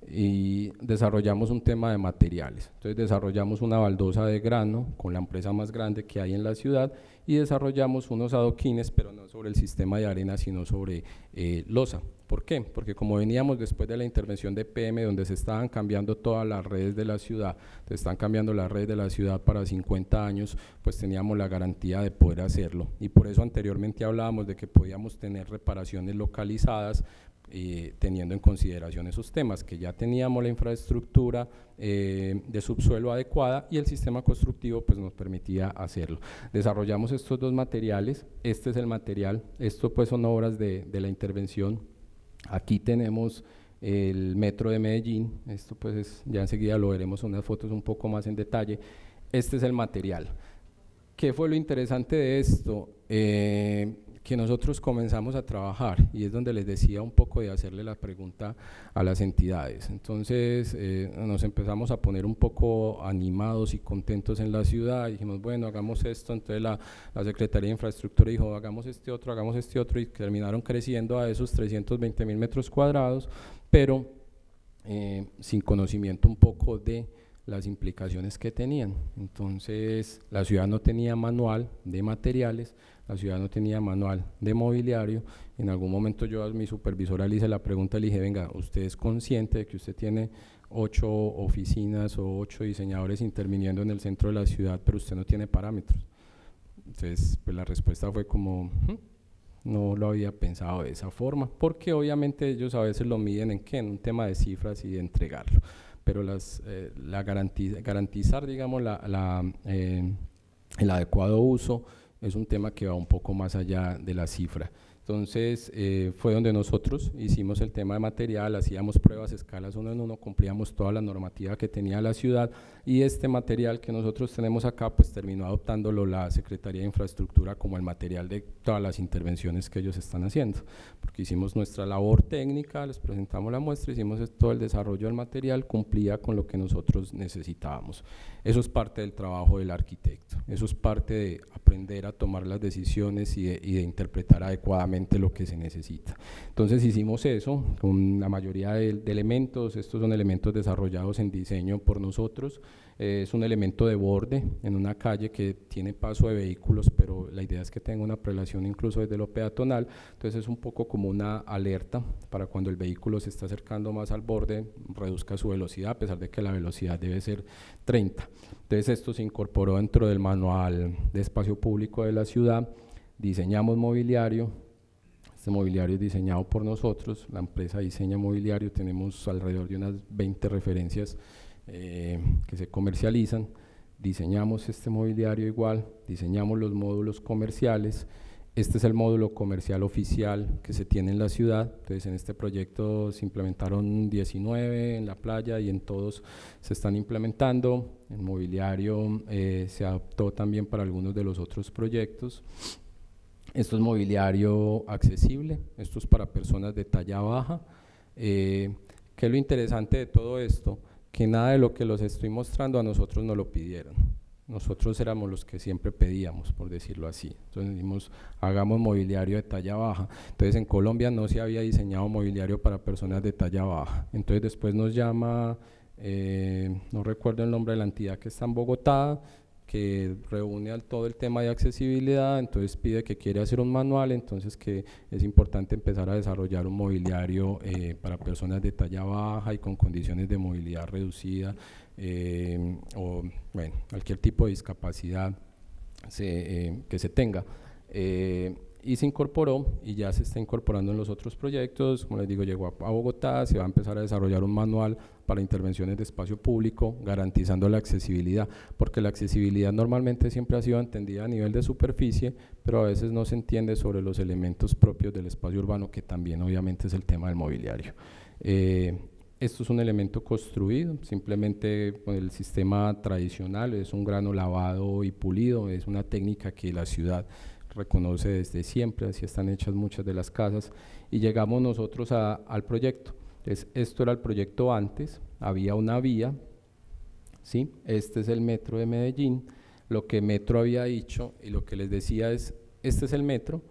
y desarrollamos un tema de materiales. Entonces desarrollamos una baldosa de grano con la empresa más grande que hay en la ciudad y desarrollamos unos adoquines, pero no sobre el sistema de arena, sino sobre losa. ¿Por qué? Porque como veníamos después de la intervención de PM, donde se estaban cambiando todas las redes de la ciudad, se están cambiando las redes de la ciudad para 50 años, pues teníamos la garantía de poder hacerlo. Y por eso anteriormente hablábamos de que podíamos tener reparaciones localizadas, teniendo en consideración esos temas, que ya teníamos la infraestructura de subsuelo adecuada y el sistema constructivo pues nos permitía hacerlo. Desarrollamos estos dos materiales, este es el material, esto pues son obras de la intervención. Aquí tenemos el metro de Medellín, esto pues ya enseguida lo veremos en unas fotos un poco más en detalle. Este es el material. ¿Qué fue lo interesante de esto? Que nosotros comenzamos a trabajar, y es donde les decía un poco de hacerle la pregunta a las entidades. Entonces nos empezamos a poner un poco animados y contentos en la ciudad, y dijimos bueno, hagamos esto. Entonces la Secretaría de Infraestructura dijo hagamos este otro, y terminaron creciendo a esos 320.000 metros cuadrados, pero sin conocimiento un poco de las implicaciones que tenían. Entonces la ciudad no tenía manual de materiales, la ciudad no tenía manual de mobiliario. En algún momento yo a mi supervisora le hice la pregunta, le dije venga, usted es consciente de que usted tiene 8 oficinas o 8 diseñadores interviniendo en el centro de la ciudad, pero usted no tiene parámetros. Entonces pues la respuesta fue como no lo había pensado de esa forma, porque obviamente ellos a veces lo miden en qué, en un tema de cifras y de entregarlo, pero garantizar digamos el adecuado uso es un tema que va un poco más allá de la cifra. Entonces fue donde nosotros hicimos el tema de material, hacíamos pruebas escalas 1 en 1, cumplíamos toda la normativa que tenía la ciudad, y este material que nosotros tenemos acá pues terminó adoptándolo la Secretaría de Infraestructura como el material de todas las intervenciones que ellos están haciendo, porque hicimos nuestra labor técnica, les presentamos la muestra, hicimos todo el desarrollo del material, cumplía con lo que nosotros necesitábamos. Eso es parte del trabajo del arquitecto, eso es parte de aprender a tomar las decisiones y de interpretar adecuadamente lo que se necesita. Entonces hicimos eso con la mayoría de elementos. Estos son elementos desarrollados en diseño por nosotros. Es un elemento de borde en una calle que tiene paso de vehículos, pero la idea es que tenga una prelación incluso desde lo peatonal. Entonces es un poco como una alerta para cuando el vehículo se está acercando más al borde, reduzca su velocidad, a pesar de que la velocidad debe ser 30. Entonces esto se incorporó dentro del manual de espacio público de la ciudad. Diseñamos mobiliario. Este mobiliario es diseñado por nosotros, la empresa diseña mobiliario, tenemos alrededor de unas 20 referencias que se comercializan. Diseñamos este mobiliario igual, diseñamos los módulos comerciales. Este es el módulo comercial oficial que se tiene en la ciudad. Entonces en este proyecto se implementaron 19 en la playa y en todos se están implementando. El mobiliario se adoptó también para algunos de los otros proyectos. Esto es mobiliario accesible, esto es para personas de talla baja. ¿Qué es lo interesante de todo esto? Que nada de lo que los estoy mostrando a nosotros nos lo pidieron. Nosotros éramos los que siempre pedíamos, por decirlo así. Entonces dijimos, hagamos mobiliario de talla baja. Entonces en Colombia no se había diseñado mobiliario para personas de talla baja. Entonces después nos llama, no recuerdo el nombre de la entidad que está en Bogotá, que reúne todo el tema de accesibilidad, entonces pide que quiere hacer un manual, entonces que es importante empezar a desarrollar un mobiliario para personas de talla baja y con condiciones de movilidad reducida, o bueno, cualquier tipo de discapacidad que se tenga. Y se incorporó y ya se está incorporando en los otros proyectos. Como les digo, llegó a Bogotá, se va a empezar a desarrollar un manual para intervenciones de espacio público, garantizando la accesibilidad, porque la accesibilidad normalmente siempre ha sido entendida a nivel de superficie, pero a veces no se entiende sobre los elementos propios del espacio urbano, que también obviamente es el tema del mobiliario. Esto es un elemento construido, simplemente con el sistema tradicional, es un grano lavado y pulido, es una técnica que la ciudad reconoce desde siempre, así están hechas muchas de las casas, y llegamos nosotros al proyecto. Entonces, esto era el proyecto antes, había una vía, ¿sí? Este es el metro de Medellín, lo que Metro había dicho y lo que les decía es, este es el metro,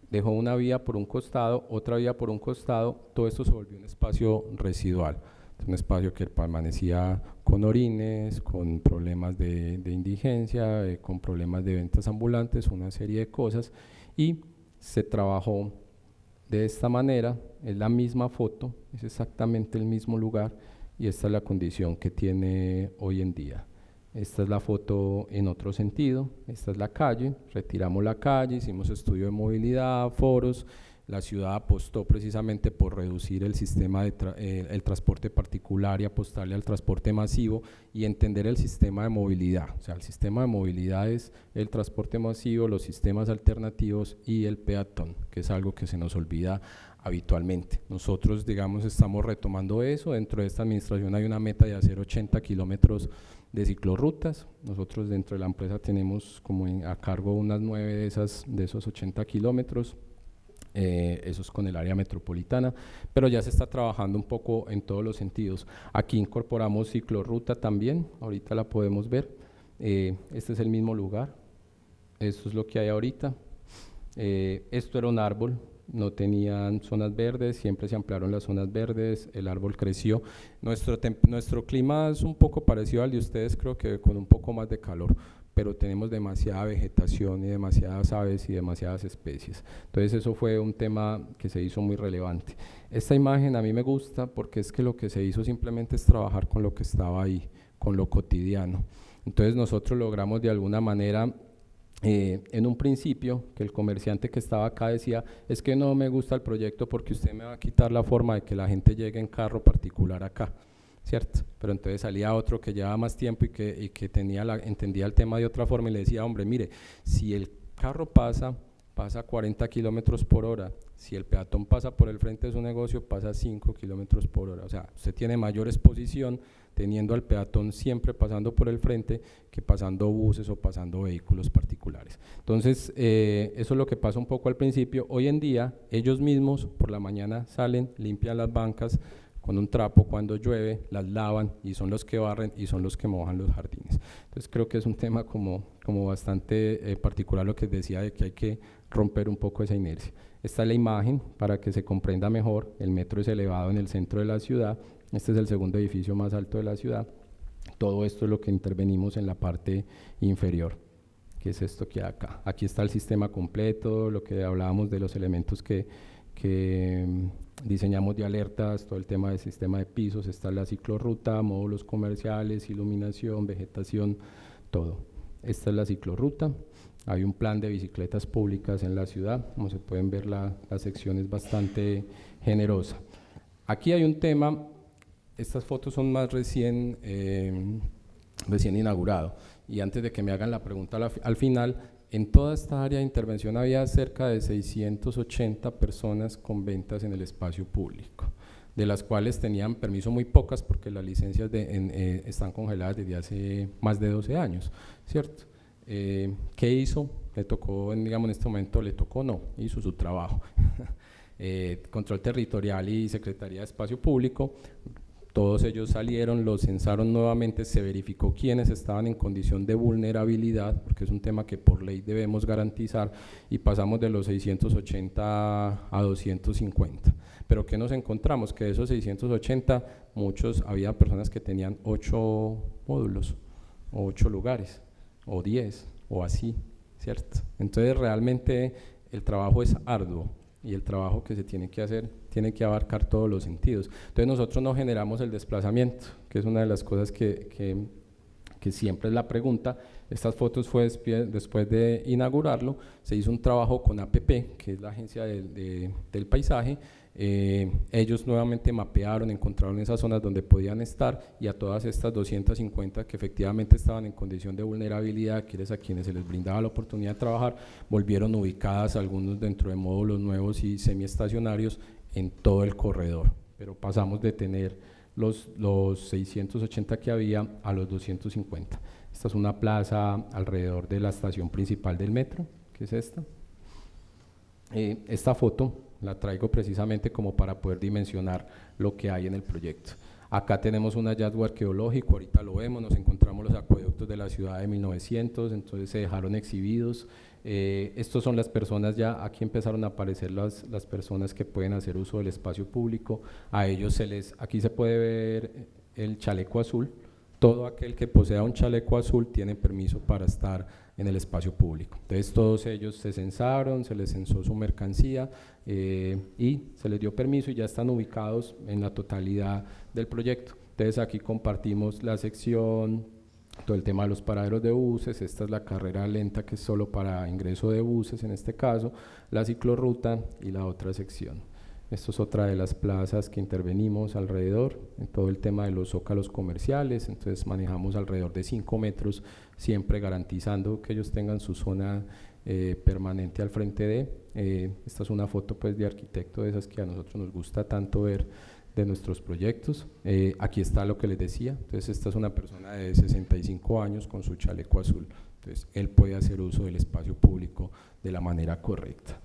dejó una vía por un costado, otra vía por un costado, todo esto se volvió un espacio residual, un espacio que permanecía con orines, con problemas de indigencia, con problemas de ventas ambulantes, una serie de cosas, y se trabajó de esta manera. Es la misma foto, es exactamente el mismo lugar, y esta es la condición que tiene hoy en día. Esta es la foto en otro sentido, esta es la calle, retiramos la calle, hicimos estudio de movilidad, foros. La ciudad apostó precisamente por reducir el sistema el transporte particular y apostarle al transporte masivo y entender el sistema de movilidad. O sea, el sistema de movilidad es el transporte masivo, los sistemas alternativos y el peatón, que es algo que se nos olvida habitualmente. Nosotros, digamos, estamos retomando eso. Dentro de esta administración hay una meta de hacer 80 kilómetros de ciclorrutas. Nosotros dentro de la empresa tenemos como a cargo unas 9 de esos 80 kilómetros. Eso es con el área metropolitana, pero ya se está trabajando un poco en todos los sentidos. Aquí incorporamos ciclorruta también, ahorita la podemos ver. Este es el mismo lugar, esto es lo que hay ahorita. Esto era un árbol, no tenían zonas verdes, siempre se ampliaron las zonas verdes, el árbol creció. Nuestro clima es un poco parecido al de ustedes, creo que con un poco más de calor, pero tenemos demasiada vegetación y demasiadas aves y demasiadas especies. Entonces eso fue un tema que se hizo muy relevante. Esta imagen a mí me gusta porque es que lo que se hizo simplemente es trabajar con lo que estaba ahí, con lo cotidiano. Entonces nosotros logramos de alguna manera, en un principio, que el comerciante que estaba acá decía, es que no me gusta el proyecto porque usted me va a quitar la forma de que la gente llegue en carro particular acá, ¿cierto? Pero entonces salía otro que llevaba más tiempo y que entendía el tema de otra forma y le decía, hombre, mire, si el carro pasa 40 kilómetros por hora, si el peatón pasa por el frente de su negocio, pasa 5 kilómetros por hora, o sea, usted tiene mayor exposición teniendo al peatón siempre pasando por el frente que pasando buses o pasando vehículos particulares. Entonces, eso es lo que pasa un poco al principio. Hoy en día, ellos mismos por la mañana salen, limpian las bancas con un trapo cuando llueve, las lavan y son los que barren y son los que mojan los jardines. Entonces creo que es un tema como bastante particular lo que decía de que hay que romper un poco esa inercia. Esta es la imagen para que se comprenda mejor. El metro es elevado en el centro de la ciudad, este es el segundo edificio más alto de la ciudad. Todo esto es lo que intervenimos en la parte inferior, que es esto que hay acá. Aquí está el sistema completo, lo que hablábamos de los elementos que diseñamos de alertas, todo el tema del sistema de pisos, está la ciclorruta, módulos comerciales, iluminación, vegetación, todo. Esta es la ciclorruta, hay un plan de bicicletas públicas en la ciudad, como se pueden ver la sección es bastante generosa. Aquí hay un tema, estas fotos son más recién inaugurado, y antes de que me hagan la pregunta al final, en toda esta área de intervención había cerca de 680 personas con ventas en el espacio público, de las cuales tenían permiso muy pocas porque las licencias están congeladas desde hace más de 12 años, ¿cierto? ¿Qué hizo? Le tocó, digamos, en este momento le tocó, no, hizo su trabajo. Control Territorial y Secretaría de Espacio Público, todos ellos salieron, los censaron nuevamente, se verificó quiénes estaban en condición de vulnerabilidad, porque es un tema que por ley debemos garantizar, y pasamos de los 680 a 250. Pero ¿qué nos encontramos? Que de esos 680, había personas que tenían 8 módulos, o 8 lugares, o 10, o así, ¿cierto? Entonces realmente el trabajo es arduo. y el trabajo que se tiene que hacer tiene que abarcar todos los sentidos. Entonces nosotros no generamos el desplazamiento, que es una de las cosas que siempre es la pregunta. Estas fotos fue después de inaugurarlo, se hizo un trabajo con APP, que es la agencia del paisaje. Ellos nuevamente mapearon, encontraron esas zonas donde podían estar, y a todas estas 250 que efectivamente estaban en condición de vulnerabilidad, que es a quienes se les brindaba la oportunidad de trabajar, volvieron ubicadas, algunos dentro de módulos nuevos y semiestacionarios en todo el corredor, pero pasamos de tener los 680 que había a los 250. Esta es una plaza alrededor de la estación principal del metro, que es esta. Esta foto la traigo precisamente como para poder dimensionar lo que hay en el proyecto. Acá tenemos un hallazgo arqueológico, ahorita lo vemos, nos encontramos los acueductos de la ciudad de 1900, entonces se dejaron exhibidos. Estos son las personas, ya aquí empezaron a aparecer las personas que pueden hacer uso del espacio público. A ellos aquí se puede ver el chaleco azul. Todo aquel que posea un chaleco azul tiene permiso para estar en el espacio público. Entonces todos ellos se censaron, se les censó su mercancía y se les dio permiso, y ya están ubicados en la totalidad del proyecto. Entonces aquí compartimos la sección, todo el tema de los paraderos de buses. Esta es la carrera lenta, que es solo para ingreso de buses en este caso, la ciclorruta y la otra sección. Esto es otra de las plazas que intervenimos alrededor, en todo el tema de los zócalos comerciales. Entonces manejamos alrededor de 5 metros, siempre garantizando que ellos tengan su zona permanente al frente de. Esta es una foto pues de arquitecto, de esas que a nosotros nos gusta tanto ver de nuestros proyectos. Aquí está lo que les decía. Entonces esta es una persona de 65 años con su chaleco azul, entonces él puede hacer uso del espacio público de la manera correcta.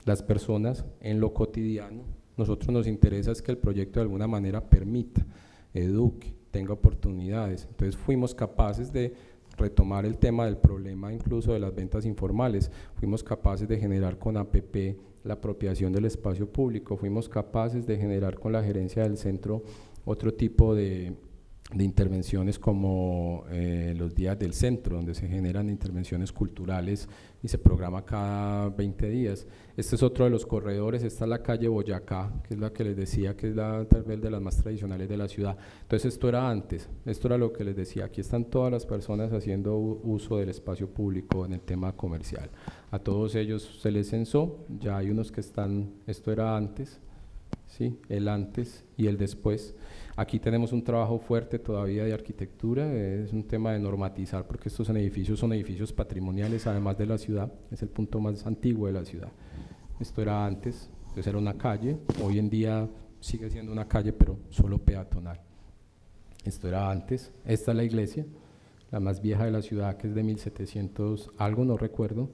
Las personas en lo cotidiano, nosotros nos interesa es que el proyecto de alguna manera permita, eduque, tenga oportunidades. Entonces fuimos capaces de retomar el tema del problema incluso de las ventas informales, fuimos capaces de generar con APP la apropiación del espacio público, fuimos capaces de generar con la gerencia del centro otro tipo de intervenciones como los días del centro, donde se generan intervenciones culturales y se programa cada 20 días. Este es otro de los corredores. Esta es la calle Boyacá, que es la que les decía que es tal vez de las más tradicionales de la ciudad. Entonces esto era antes, esto era lo que les decía, aquí están todas las personas haciendo uso del espacio público en el tema comercial. A todos ellos se les censó, ya hay unos que están, esto era antes, ¿sí? El antes y el después. Aquí tenemos un trabajo fuerte todavía de arquitectura, es un tema de normatizar, porque estos son edificios patrimoniales, además de la ciudad, es el punto más antiguo de la ciudad. Esto era antes, entonces era una calle, hoy en día sigue siendo una calle, pero solo peatonal. Esto era antes. Esta es la iglesia, la más vieja de la ciudad, que es de 1700 algo, no recuerdo.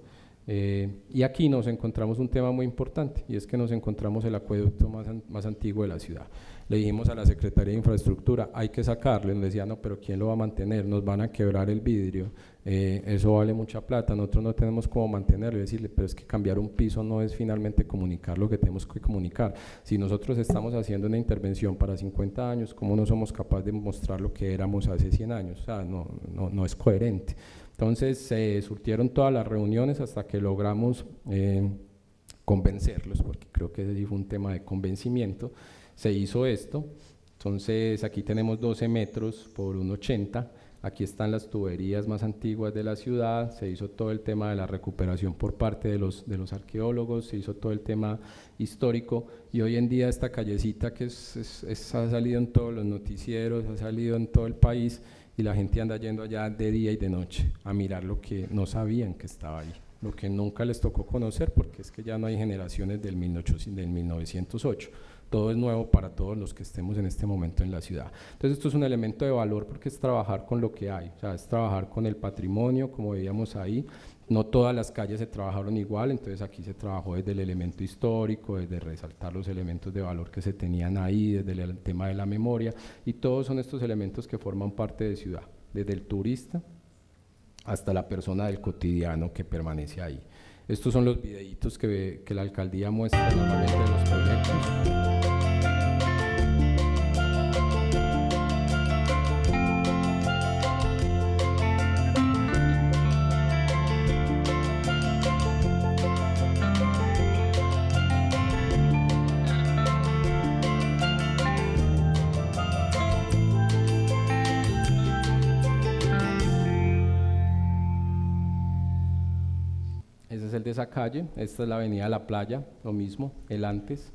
Y aquí nos encontramos un tema muy importante, y es que nos encontramos el acueducto más antiguo de la ciudad. Le dijimos a la Secretaría de Infraestructura, hay que sacarlo, y nos decían, no, pero ¿quién lo va a mantener? Nos van a quebrar el vidrio, eso vale mucha plata, nosotros no tenemos cómo mantenerlo. Y decirle, pero es que cambiar un piso no es finalmente comunicar lo que tenemos que comunicar. Si nosotros estamos haciendo una intervención para 50 años, ¿cómo no somos capaces de mostrar lo que éramos hace 100 años? O sea, no es coherente. Entonces se surtieron todas las reuniones hasta que logramos convencerlos, porque creo que ese sí fue un tema de convencimiento. Se hizo esto. Entonces aquí tenemos 12 metros por 1,80, aquí están las tuberías más antiguas de la ciudad, se hizo todo el tema de la recuperación por parte de los arqueólogos, se hizo todo el tema histórico, y hoy en día esta callecita que ha salido en todos los noticieros, ha salido en todo el país, y la gente anda yendo allá de día y de noche a mirar lo que no sabían que estaba ahí, lo que nunca les tocó conocer, porque es que ya no hay generaciones del 1908. Todo es nuevo para todos los que estemos en este momento en la ciudad. Entonces esto es un elemento de valor, porque es trabajar con lo que hay, o sea, es trabajar con el patrimonio, como veíamos ahí. No todas las calles se trabajaron igual, entonces aquí se trabajó desde el elemento histórico, desde resaltar los elementos de valor que se tenían ahí, desde el tema de la memoria, y todos son estos elementos que forman parte de ciudad, desde el turista hasta la persona del cotidiano que permanece ahí. Estos son los videitos que la alcaldía muestra normalmente en los proyectos. Ese es el de esa calle, esta es la avenida La Playa, lo mismo, el antes,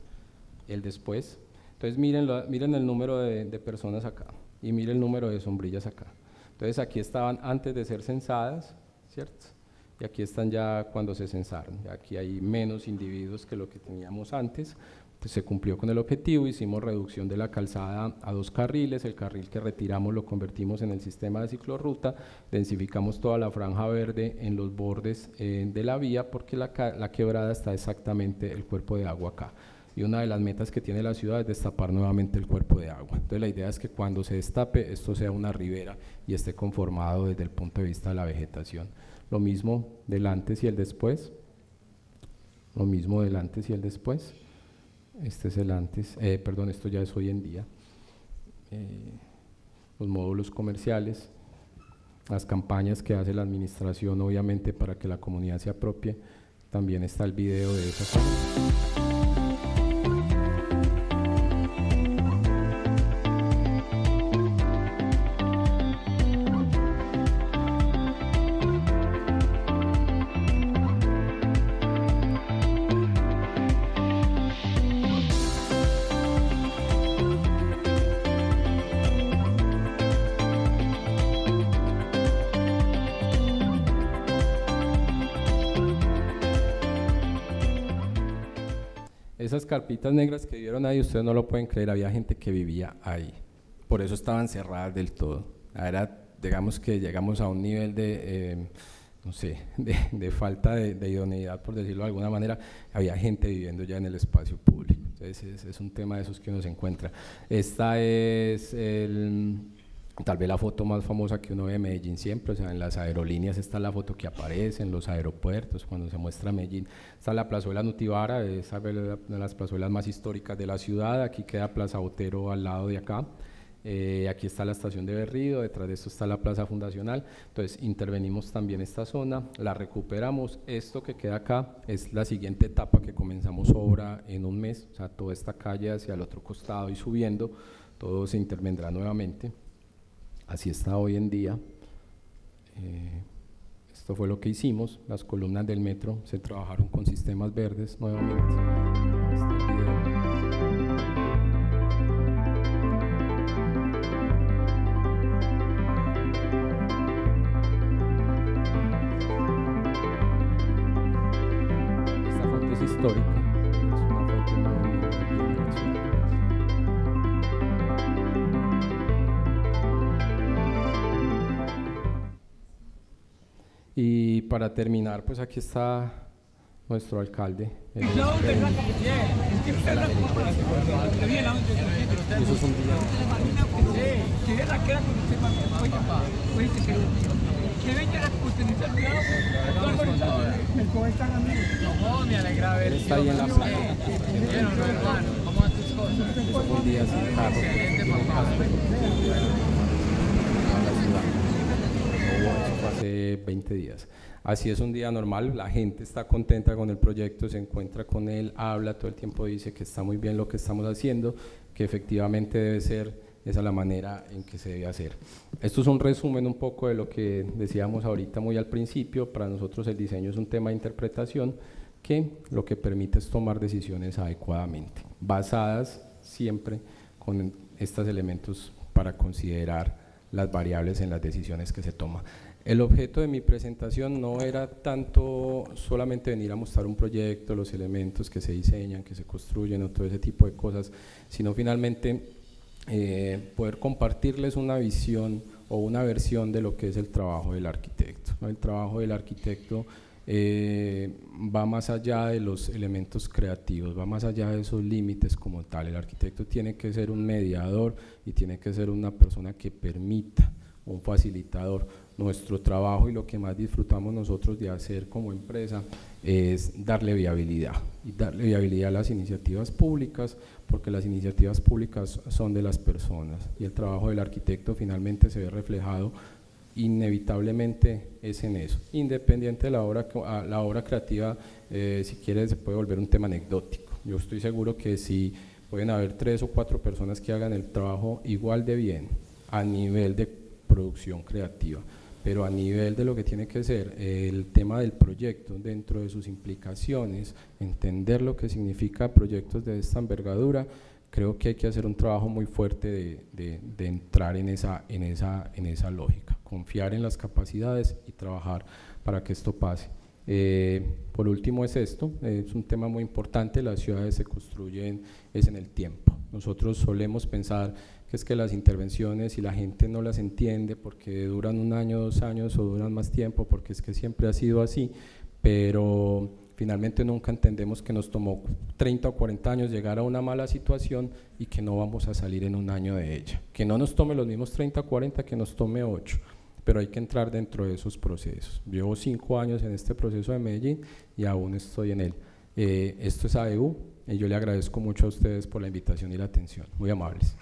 el después. Entonces miren el número de personas acá y miren el número de sombrillas acá. Entonces aquí estaban antes de ser censadas, ¿cierto? Y aquí están ya cuando se censaron. Aquí hay menos individuos que lo que teníamos antes. Entonces se cumplió con el objetivo, hicimos reducción de la calzada a 2 carriles, el carril que retiramos lo convertimos en el sistema de ciclorruta, densificamos toda la franja verde en los bordes de la vía porque la quebrada está exactamente el cuerpo de agua acá. Y una de las metas que tiene la ciudad es destapar nuevamente el cuerpo de agua. Entonces la idea es que cuando se destape esto sea una ribera y esté conformado desde el punto de vista de la vegetación. Lo mismo del antes y el después. Lo mismo del antes y el después. Este es el antes, perdón, esto ya es hoy en día. Los módulos comerciales, las campañas que hace la administración obviamente para que la comunidad se apropie. También está el video de esa zona. Esas carpitas negras que vieron ahí, ustedes no lo pueden creer, había gente que vivía ahí. Por eso estaban cerradas del todo. Era, digamos que llegamos a un nivel de, no sé, de falta de idoneidad, por decirlo de alguna manera. Había gente viviendo ya en el espacio público. Entonces es un tema de esos que uno se encuentra. Esta es tal vez la foto más famosa que uno ve de Medellín siempre, o sea, en las aerolíneas está la foto que aparece, en los aeropuertos, cuando se muestra Medellín. Está la plazuela Nutibara, es una de las plazuelas más históricas de la ciudad. Aquí queda Plaza Botero al lado de acá. Aquí está la estación de Berrío, detrás de esto está la plaza fundacional. Entonces intervenimos también esta zona, la recuperamos. Esto que queda acá es la siguiente etapa que comenzamos obra en un mes, o sea, toda esta calle hacia el otro costado y subiendo, todo se intervendrá nuevamente. Así está hoy en día. Esto fue lo que hicimos. Las columnas del metro se trabajaron con sistemas verdes nuevamente. Esta fuente es histórica. Es una fuente muy bien de la ciudad. Y para terminar, pues aquí está nuestro alcalde. Eso es un día. Él está ahí en la playa. Eso fue un día sin carro. Hace 20 días. Así es un día normal, la gente está contenta con el proyecto, se encuentra con él, habla, todo el tiempo dice que está muy bien lo que estamos haciendo, que efectivamente debe ser esa la manera en que se debe hacer. Esto es un resumen un poco de lo que decíamos ahorita muy al principio. Para nosotros el diseño es un tema de interpretación que lo que permite es tomar decisiones adecuadamente, basadas siempre con estos elementos para considerar las variables en las decisiones que se toman. El objeto de mi presentación no era tanto solamente venir a mostrar un proyecto, los elementos que se diseñan, que se construyen o todo ese tipo de cosas, sino finalmente poder compartirles una visión o una versión de lo que es el trabajo del arquitecto, ¿no? El trabajo del arquitecto va más allá de los elementos creativos, va más allá de esos límites como tal. El arquitecto tiene que ser un mediador y tiene que ser una persona que permita, un facilitador. Nuestro trabajo y lo que más disfrutamos nosotros de hacer como empresa es darle viabilidad y darle viabilidad a las iniciativas públicas, porque las iniciativas públicas son de las personas y el trabajo del arquitecto finalmente se ve reflejado inevitablemente es en eso. Independiente de la obra creativa, si quiere se puede volver un tema anecdótico. Yo estoy seguro que si pueden haber 3 o 4 personas que hagan el trabajo igual de bien a nivel de producción creativa, pero a nivel de lo que tiene que ser el tema del proyecto, dentro de sus implicaciones, entender lo que significa proyectos de esta envergadura, creo que hay que hacer un trabajo muy fuerte de entrar en esa lógica, confiar en las capacidades y trabajar para que esto pase. Por último es esto, es un tema muy importante, las ciudades se construyen es en el tiempo. Nosotros solemos pensar que es que las intervenciones, y la gente no las entiende porque duran 1 año, 2 años o duran más tiempo, porque es que siempre ha sido así, pero finalmente nunca entendemos que nos tomó 30 o 40 años llegar a una mala situación y que no vamos a salir en 1 año de ella. Que no nos tome los mismos 30 o 40, que nos tome 8, pero hay que entrar dentro de esos procesos. Llevo 5 años en este proceso de Medellín y aún estoy en él. Esto es AEU y yo le agradezco mucho a ustedes por la invitación y la atención. Muy amables.